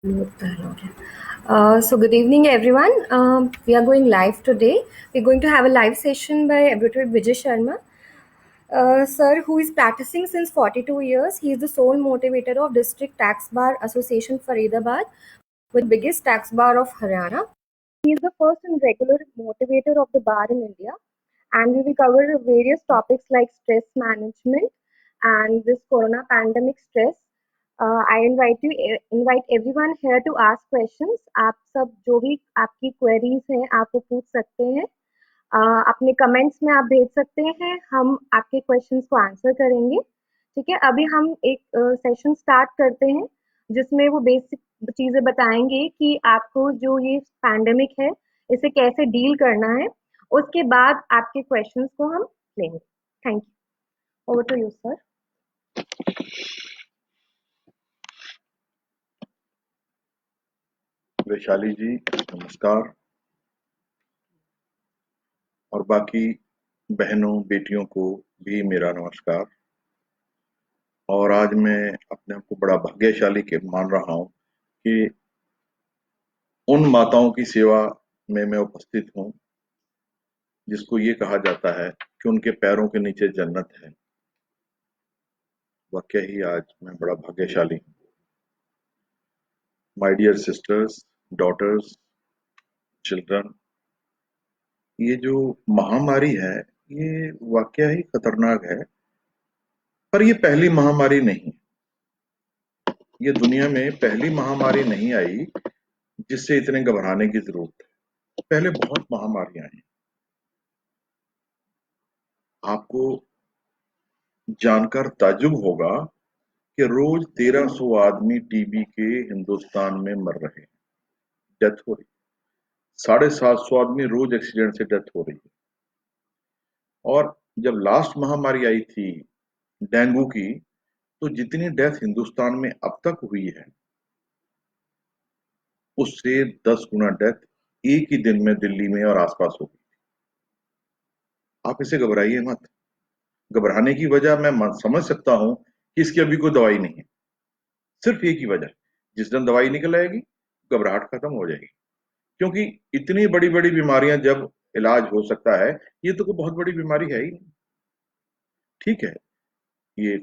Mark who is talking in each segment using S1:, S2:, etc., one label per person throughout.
S1: So good evening, everyone. We are going live today. We're going to have a live session by Advocate Vijay Sharma, sir, who is practicing since 42 years. He is the sole motivator of District Tax Bar Association Faridabad, with the biggest tax bar of Haryana. He is the first and regular motivator of the bar in India, and we will cover various topics like stress management and this corona pandemic stress. I invite everyone here to ask questions. आप सब जो भी आपकी queries हैं आप वो पूछ सकते हैं. अपने कमेंट्स में आप भेज सकते हैं. हम आपके क्वेश्चंस को आंसर करेंगे. ठीक है, अभी हम एक सेशन स्टार्ट करते हैं जिसमें वो बेसिक चीजें बताएंगे कि आपको जो ये पैंडेमिक है इसे कैसे डील करना है. उसके बाद आपके क्वेश्चंस को हम लेंगे. Thank you. Over to you sir.
S2: Vaishali ji नमस्कार, और बाकी बहनों बेटियों को भी मेरा नमस्कार. और आज मैं अपने आप को बड़ा भाग्यशाली के मान रहा हूँ कि उन माताओं की सेवा में मैं उपस्थित हूँ जिसको ये कहा जाता है कि उनके पैरों के नीचे जन्नत है. वाकई ही आज मैं बड़ा भाग्यशाली हूँ. My dear sisters, daughters, children, ये जो महामारी है ये वाकई ही खतरनाक है, पर ये पहली महामारी नहीं. ये दुनिया में पहली महामारी नहीं आई जिससे इतने घबराने की जरूरत है. पहले बहुत महामारियां आई. आपको जानकर ताज्जुब होगा कि रोज 1300 आदमी टीबी के हिंदुस्तान में मर रहे हैं, डेथ हो रही. 750 आदमी रोज एक्सीडेंट से डेथ हो रही है. और जब लास्ट महामारी आई थी डेंगू की, तो जितनी डेथ हिंदुस्तान में अब तक हुई है उससे 10 गुना डेथ एक ही दिन में दिल्ली में और आसपास हो गई. आप इसे घबराइए मत. घबराने की वजह मैं समझ सकता हूं कि इसकी अभी कोई दवाई नहीं है. सिर्फ एक ही वजह, जिस दिन दवाई निकल आएगी घबराहट खत्म हो जाएगी. क्योंकि इतनी बड़ी बड़ी बीमारियां जब इलाज हो सकता है, ये तो कोई बहुत बड़ी बीमारी है ही नहीं. ठीक है, ये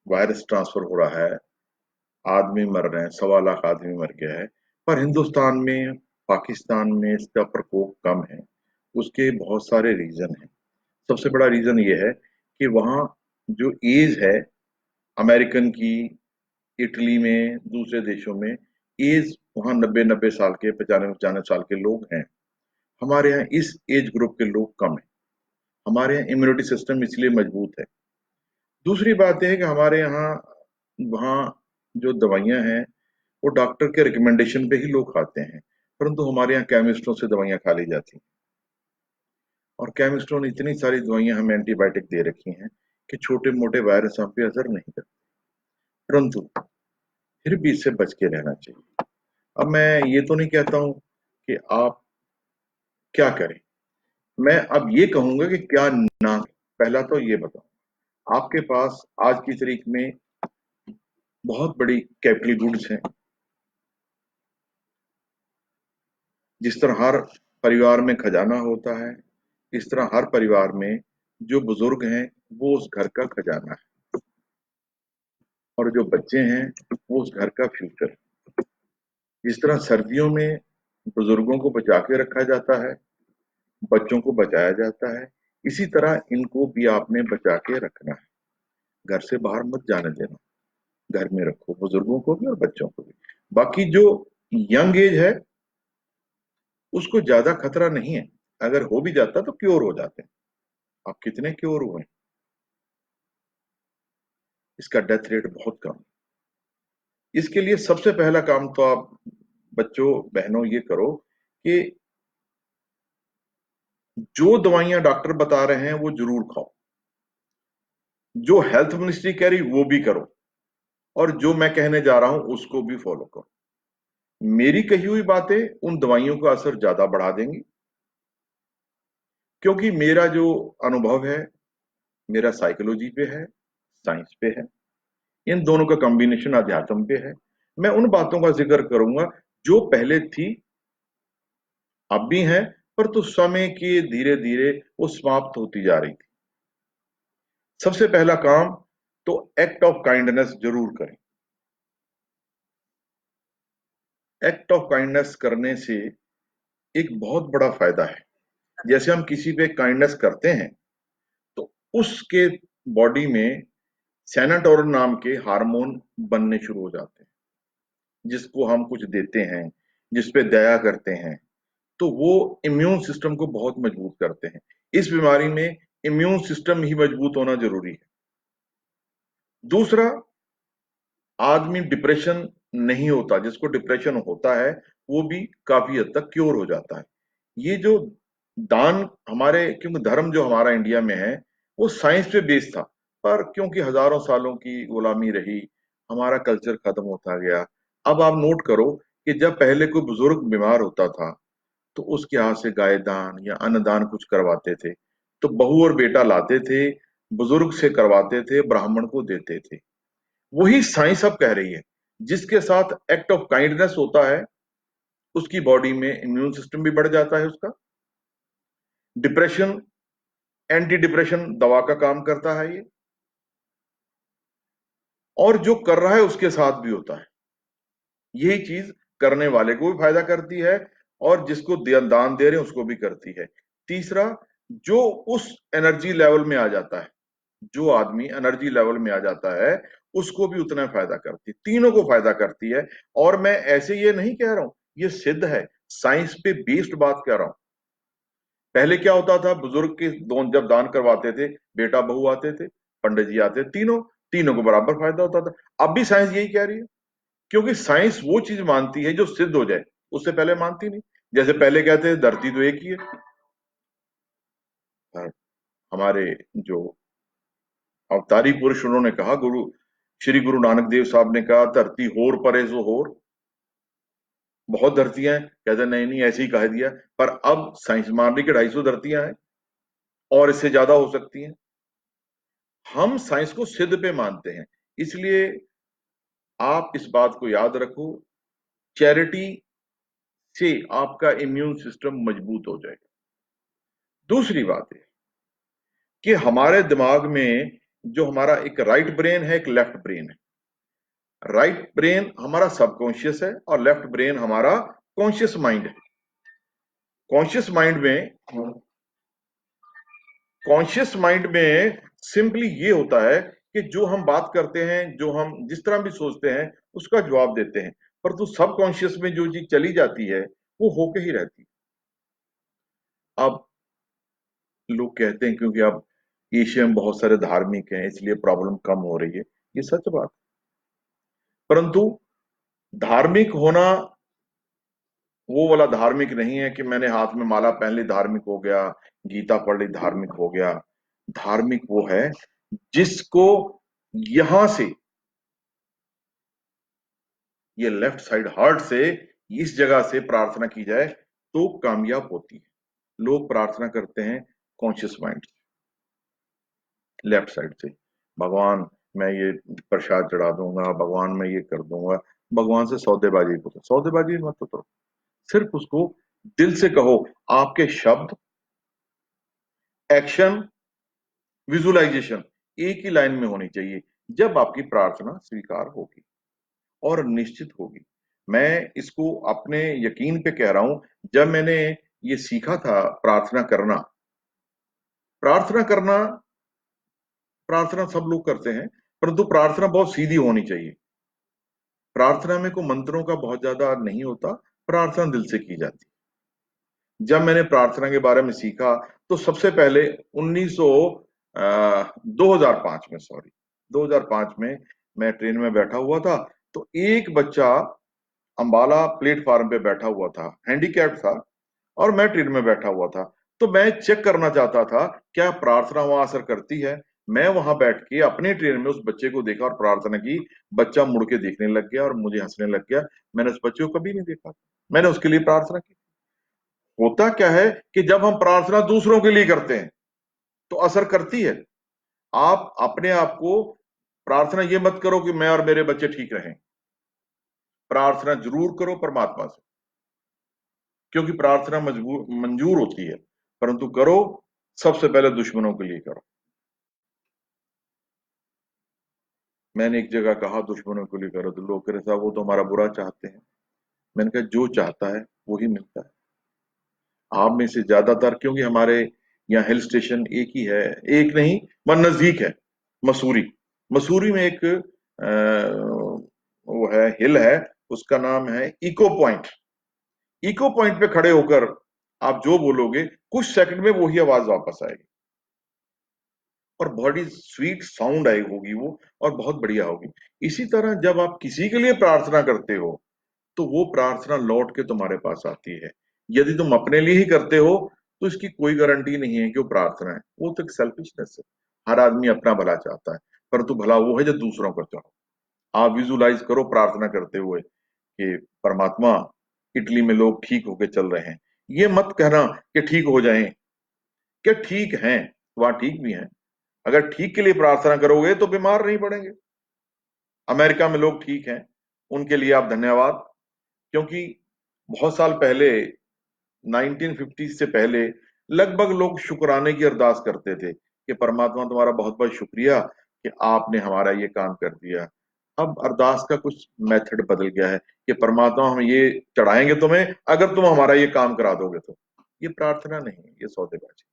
S2: वायरस ट्रांसफर हो रहा है, आदमी मर रहे हैं, 1.25 लाख आदमी मर गया है, पर हिंदुस्तान में पाकिस्तान में इसका प्रकोप कम है. उसके बहुत सारे रीजन हैं. सबसे बड़ा रीजन ये है कि वहाँ जो एज है अमेरिकन की, इटली में, दूसरे देशों में एज वहाँ 90-90 साल के, 95-95 साल के लोग हैं. हमारे यहाँ इस एज ग्रुप के लोग कम है. हमारे यहाँ इम्यूनिटी सिस्टम इसलिए मजबूत है. दूसरी बात यह है कि हमारे यहाँ वहाँ जो दवाइयाँ हैं वो डॉक्टर के रिकमेंडेशन पे ही लोग खाते हैं, परंतु हमारे यहाँ केमिस्टों से दवाइयाँ खा ली जाती हैं. और केमिस्टों ने इतनी सारी दवाइयाँ हमें एंटीबायोटिक दे रखी हैं कि छोटे मोटे वायरस हम पे असर नहीं करते. परंतु फिर भी इससे बच के रहना चाहिए. अब मैं ये तो नहीं कहता हूं कि आप क्या करें. मैं अब ये कहूंगा कि क्या ना. पहला तो ये बताओ, आपके पास आज की तारीख में बहुत बड़ी कैपिटल गुड्स हैं. जिस तरह हर परिवार में खजाना होता है, इस तरह हर परिवार में जो बुजुर्ग हैं वो उस घर का खजाना है, और जो बच्चे हैं वो उस घर का फ्यूचर है. जिस तरह सर्दियों में बुजुर्गों को बचा के रखा जाता है, बच्चों को बचाया जाता है, इसी तरह इनको भी आपने बचा के रखना है. घर से बाहर मत जाने देना. घर में रखो बुजुर्गों को भी और बच्चों को भी. बाकी जो यंग एज है उसको ज्यादा खतरा नहीं है. अगर हो भी जाता तो क्योर हो जाते हैं. आप कितने क्योर हुए? इसका डेथ रेट बहुत कम. इसके लिए सबसे पहला काम तो आप बच्चों बहनों ये करो कि जो दवाइयां डॉक्टर बता रहे हैं वो जरूर खाओ. जो हेल्थ मिनिस्ट्री कह रही वो भी करो, और जो मैं कहने जा रहा हूं उसको भी फॉलो करो. मेरी कही हुई बातें उन दवाइयों का असर ज्यादा बढ़ा देंगी, क्योंकि मेरा जो अनुभव है मेरा साइकोलॉजी पे है, साइंस पे है. इन दोनों का कॉम्बिनेशन अध्यात्म पे है. मैं उन बातों का जिक्र करूंगा जो पहले थी, अब भी हैं, पर तो समय के धीरे धीरे वो समाप्त होती जा रही थी। सबसे पहला काम तो एक्ट ऑफ काइंडनेस जरूर करें। एक्ट ऑफ काइंडनेस करने से एक बहुत बड़ा फायदा है। जैसे हम किसी पे काइंडनेस करते हैं तो उसके बॉडी में सेनाटोरिन नाम के हार्मोन बनने शुरू हो जाते हैं। जिसको हम कुछ देते हैं, जिस पे दया करते हैं, तो वो इम्यून सिस्टम को बहुत मजबूत करते हैं। इस बीमारी में इम्यून सिस्टम ही मजबूत होना जरूरी है। दूसरा, आदमी डिप्रेशन नहीं होता, जिसको डिप्रेशन होता है वो भी काफी हद तक क्योर हो जाता है। ये जो दान हमारे, क्योंकि धर्म जो हमारा इंडिया में है वो साइंस पे बेस्ड था, पर क्योंकि हजारों सालों की गुलामी रही, हमारा कल्चर खत्म होता गया। अब आप नोट करो कि जब पहले कोई बुजुर्ग बीमार होता था तो उसके हाथ से गाय दान या अन्न दान कुछ करवाते थे, तो बहू और बेटा लाते थे, बुजुर्ग से करवाते थे, ब्राह्मण को देते थे। वही साइंस अब कह रही है, जिसके साथ एक्ट ऑफ काइंडनेस होता है उसकी बॉडी में इम्यून सिस्टम भी बढ़ जाता है उसका। डिप्रेशन, एंटी डिप्रेशन दवा का काम करता है ये, और जो कर रहा है उसके साथ भी होता है। यही चीज करने वाले को भी फायदा करती है और जिसको दान दे रहे हैं उसको भी करती है। तीसरा, जो उस एनर्जी लेवल में आ जाता है, जो आदमी एनर्जी लेवल में आ जाता है उसको भी उतना फायदा करती है, तीनों को फायदा करती है। और मैं ऐसे ये नहीं कह रहा हूं, ये सिद्ध है, साइंस पे बेस्ड बात कह रहा हूं। पहले क्या होता था, बुजुर्ग के दोनों जब दान करवाते थे, बेटा बहू आते थे, पंडित जी आते, तीनों तीनों को बराबर फायदा होता था। अब भी साइंस यही कह रही है, क्योंकि साइंस वो चीज मानती है जो सिद्ध हो जाए, उससे पहले मानती नहीं। जैसे पहले कहते हैं धरती तो एक ही है, और हमारे जो अवतारी पुरुष उन्होंने कहा, श्री गुरु नानक देव साहब ने कहा धरती होर परे सो होर, बहुत धरतियां हैं। कहते नहीं नहीं ऐसे ही कह दिया, पर अब साइंस मान रही कि 250 धरतियां हैं और इससे ज्यादा हो सकती हैं। हम साइंस को सिद्ध पे मानते हैं, इसलिए आप इस बात को याद रखो, चैरिटी से आपका इम्यून सिस्टम मजबूत हो जाएगा। दूसरी बात है कि हमारे दिमाग में जो हमारा एक राइट ब्रेन है, एक लेफ्ट ब्रेन है। राइट ब्रेन हमारा सबकॉन्शियस है और लेफ्ट ब्रेन हमारा कॉन्शियस माइंड है। कॉन्शियस माइंड में कॉन्शियस माइंड में सिंपली ये होता है कि जो हम बात करते हैं, जो हम जिस तरह भी सोचते हैं उसका जवाब देते हैं, परंतु सबकॉन्शियस में जो चीज चली जाती है वो होके ही रहती है। अब लोग कहते हैं क्योंकि अब एशिया में बहुत सारे धार्मिक हैं इसलिए प्रॉब्लम कम हो रही है, ये सच बात। परंतु धार्मिक होना वो वाला धार्मिक नहीं है कि मैंने हाथ में माला पहन ली धार्मिक हो गया, गीता पढ़ ली धार्मिक हो गया। धार्मिक वो है जिसको यहां से, ये लेफ्ट साइड हार्ट से, इस जगह से प्रार्थना की जाए तो कामयाब होती है। लोग प्रार्थना करते हैं कॉन्शियस माइंड से, लेफ्ट साइड से, भगवान मैं ये प्रसाद चढ़ा दूंगा, भगवान मैं ये कर दूंगा। भगवान से सौदेबाजी होता, सौदेबाजी मत करो, सिर्फ उसको दिल से कहो। आपके शब्द, एक्शन, विजुअलाइजेशन एक ही लाइन में होनी चाहिए, जब आपकी प्रार्थना स्वीकार होगी और निश्चित होगी। मैं इसको अपने यकीन पे कह रहा हूं। जब मैंने ये सीखा था प्रार्थना करना, प्रार्थना करना, प्रार्थना सब लोग करते हैं, परंतु प्रार्थना बहुत सीधी होनी चाहिए। प्रार्थना में कोई मंत्रों का बहुत ज्यादा नहीं होता, प्रार्थना दिल से की जाती है। जब मैंने प्रार्थना के बारे में सीखा तो सबसे पहले 2005 में, सॉरी 2005 में मैं ट्रेन में बैठा हुआ था, तो एक बच्चा अंबाला प्लेटफार्म पे बैठा हुआ था, हैंडीकैप्ड था, और मैं ट्रेन में बैठा हुआ था। तो मैं चेक करना चाहता था क्या प्रार्थना वहां असर करती है। मैं वहां बैठ के अपनी ट्रेन में उस बच्चे को देखा और प्रार्थना की। बच्चा मुड़ के देखने लग गया और मुझे हंसने लग गया। मैंने उस बच्चे को कभी नहीं देखा, मैंने उसके लिए प्रार्थना की। होता क्या है कि जब हम प्रार्थना दूसरों के लिए करते हैं तो असर करती है। आप अपने आप को, प्रार्थना ये मत करो कि मैं और मेरे बच्चे ठीक रहें, प्रार्थना जरूर करो परमात्मा से, क्योंकि प्रार्थना मंजूर होती है, परंतु करो सबसे पहले दुश्मनों के लिए करो। मैंने एक जगह कहा दुश्मनों के लिए करो, तो लोग कह रहे साहब वो तो हमारा बुरा चाहते हैं। मैंने कहा जो चाहता है वही मिलता है। आप में से ज्यादातर, क्योंकि हमारे यहाँ हिल स्टेशन एक ही है, एक नहीं पर नजदीक है, मसूरी। मसूरी में एक वो है, हिल है, उसका नाम है इको पॉइंट। इको पॉइंट पे खड़े होकर आप जो बोलोगे कुछ सेकंड में वही आवाज वापस आएगी, और बड़ी स्वीट साउंड आई होगी वो, और बहुत बढ़िया होगी। इसी तरह जब आप किसी के लिए प्रार्थना करते हो तो वो प्रार्थना लौट के तुम्हारे पास आती है। यदि तुम अपने लिए ही करते हो तो इसकी कोई गारंटी नहीं है कि वो प्रार्थना है, वो तो एक सेल्फिशनेस है। हर आदमी अपना भला चाहता है, परंतु भला वो है जो दूसरों का चाहो। आप विजुलाइज करो प्रार्थना करते हुए कि परमात्मा, इटली में लोग ठीक होके चल रहे हैं। ये मत कहना कि ठीक हो जाएं, क्या ठीक हैं, वहां ठीक भी हैं। अगर ठीक के लिए प्रार्थना करोगे तो बीमार नहीं पड़ेंगे। अमेरिका में लोग ठीक हैं, उनके लिए आप धन्यवाद। क्योंकि बहुत साल पहले, 1950 से पहले, लगभग लोग शुक्राने की अरदास करते थे कि परमात्मा तुम्हारा बहुत बहुत शुक्रिया कि आपने हमारा ये काम कर दिया। अब अरदास का कुछ मेथड बदल गया है कि परमात्मा हम ये चढ़ाएंगे तुम्हें अगर तुम हमारा ये काम करा दोगे तो। ये प्रार्थना नहीं है, ये सौदेबाजी।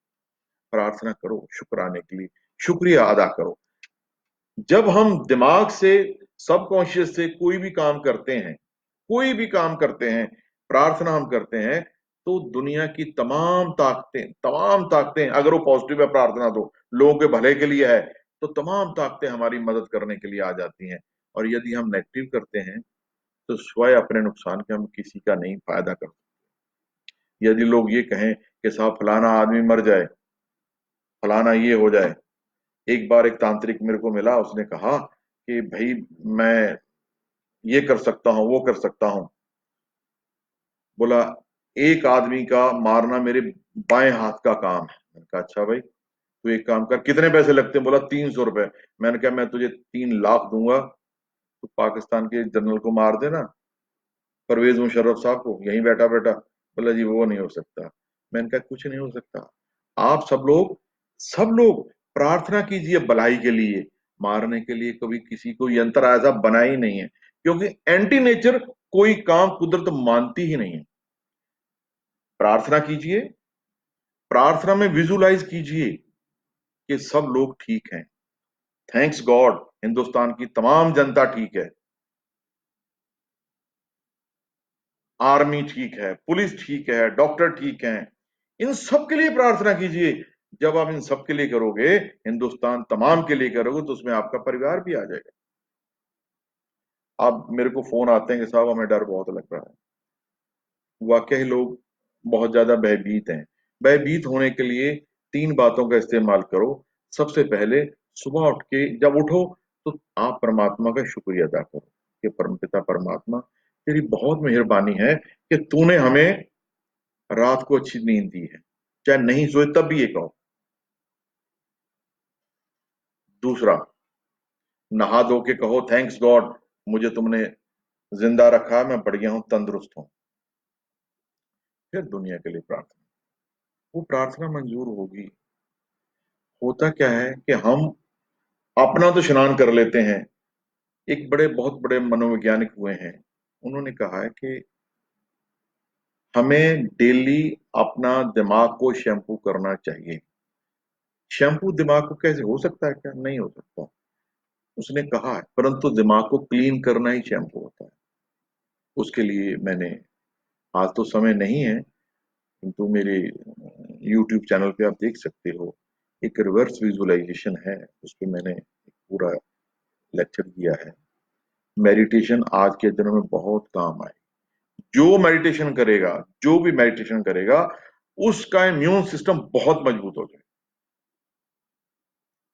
S2: प्रार्थना करो शुक्राने के लिए, शुक्रिया अदा करो। जब हम दिमाग से, सबकॉन्शियस से कोई भी काम करते हैं, कोई भी काम करते हैं, प्रार्थना हम करते हैं, तो दुनिया की तमाम ताकतें अगर वो पॉजिटिव है, प्रार्थना तो लोगों के भले के लिए है, तो तमाम ताकतें हमारी मदद करने के लिए आ जाती हैं। और यदि हम नेगेटिव करते हैं तो स्वयं अपने नुकसान के हम किसी का नहीं फायदा करते। यदि लोग ये कहें कि साहब फलाना आदमी मर जाए, फलाना ये हो जाए। एक बार एक तांत्रिक मेरे को मिला, उसने कहा कि भाई मैं ये कर सकता हूँ, वो कर सकता हूँ। बोला एक आदमी का मारना मेरे बाएं हाथ का काम है। मैंने कहा अच्छा भाई, तू एक काम कर, कितने पैसे लगते हैं? बोला 300 रुपए। मैंने कहा मैं तुझे 3 लाख दूंगा, तू पाकिस्तान के जनरल को मार देना, परवेज मुशर्रफ साहब को, यहीं बैठा बैठा। बोला जी वो नहीं हो सकता। मैंने कहा कुछ नहीं हो सकता। आप सब लोग प्रार्थना कीजिए भलाई के लिए, मारने के लिए कभी किसी को यंत्र ऐसा बना ही नहीं है, क्योंकि एंटी नेचर कोई काम कुदरत मानती ही नहीं है। प्रार्थना कीजिए, प्रार्थना में विजुलाइज कीजिए कि सब लोग ठीक हैं। थैंक्स गॉड हिंदुस्तान की तमाम जनता ठीक है, आर्मी ठीक है, पुलिस ठीक है, डॉक्टर ठीक है। इन सब के लिए प्रार्थना कीजिए। जब आप इन सब के लिए करोगे, हिंदुस्तान तमाम के लिए करोगे, तो उसमें आपका परिवार भी आ जाएगा। अब मेरे को फोन आते हैं कि साहब हमें डर बहुत लग रहा है। वाकई लोग बहुत ज्यादा भयभीत हैं। भयभीत होने के लिए 3 बातों का इस्तेमाल करो। सबसे पहले, सुबह उठ के जब उठो तो आप परमात्मा का शुक्रिया अदा करो कि परमपिता परमात्मा, तेरी बहुत मेहरबानी है कि तूने हमें रात को अच्छी नींद दी है, चाहे नहीं सोए तब भी ये कहो। दूसरा, नहा धो के कहो थैंक्स गॉड, मुझे तुमने जिंदा रखा, मैं बढ़िया हूं, तंदुरुस्त हूं। फिर दुनिया के लिए प्रार्थना, वो प्रार्थना मंजूर होगी। होता क्या है कि हम अपना तो स्नान कर लेते हैं। एक बहुत बड़े मनोवैज्ञानिक हुए हैं, उन्होंने कहा है कि हमें डेली अपना दिमाग को शैम्पू करना चाहिए। शैम्पू दिमाग को कैसे हो सकता है? क्या नहीं हो सकता, उसने कहा है, परंतु दिमाग को क्लीन करना ही शैम्पू होता है। उसके लिए मैंने, आज तो समय नहीं है, किंतु मेरे यूट्यूब चैनल पे आप देख सकते हो, एक रिवर्स विजुअलाइजेशन है, उस पर मैंने पूरा लेक्चर दिया है। मेडिटेशन आज के दिनों में बहुत काम आए। जो मेडिटेशन करेगा, जो भी मेडिटेशन करेगा, उसका इम्यून सिस्टम बहुत मजबूत हो जाए।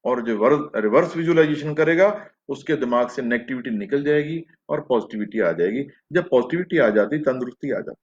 S2: और जो रिवर्स विजुअलाइजेशन करेगा, उसके दिमाग से नेगेटिविटी निकल जाएगी और पॉजिटिविटी आ जाएगी। जब पॉजिटिविटी आ जाती, तंदुरुस्ती आ जाती।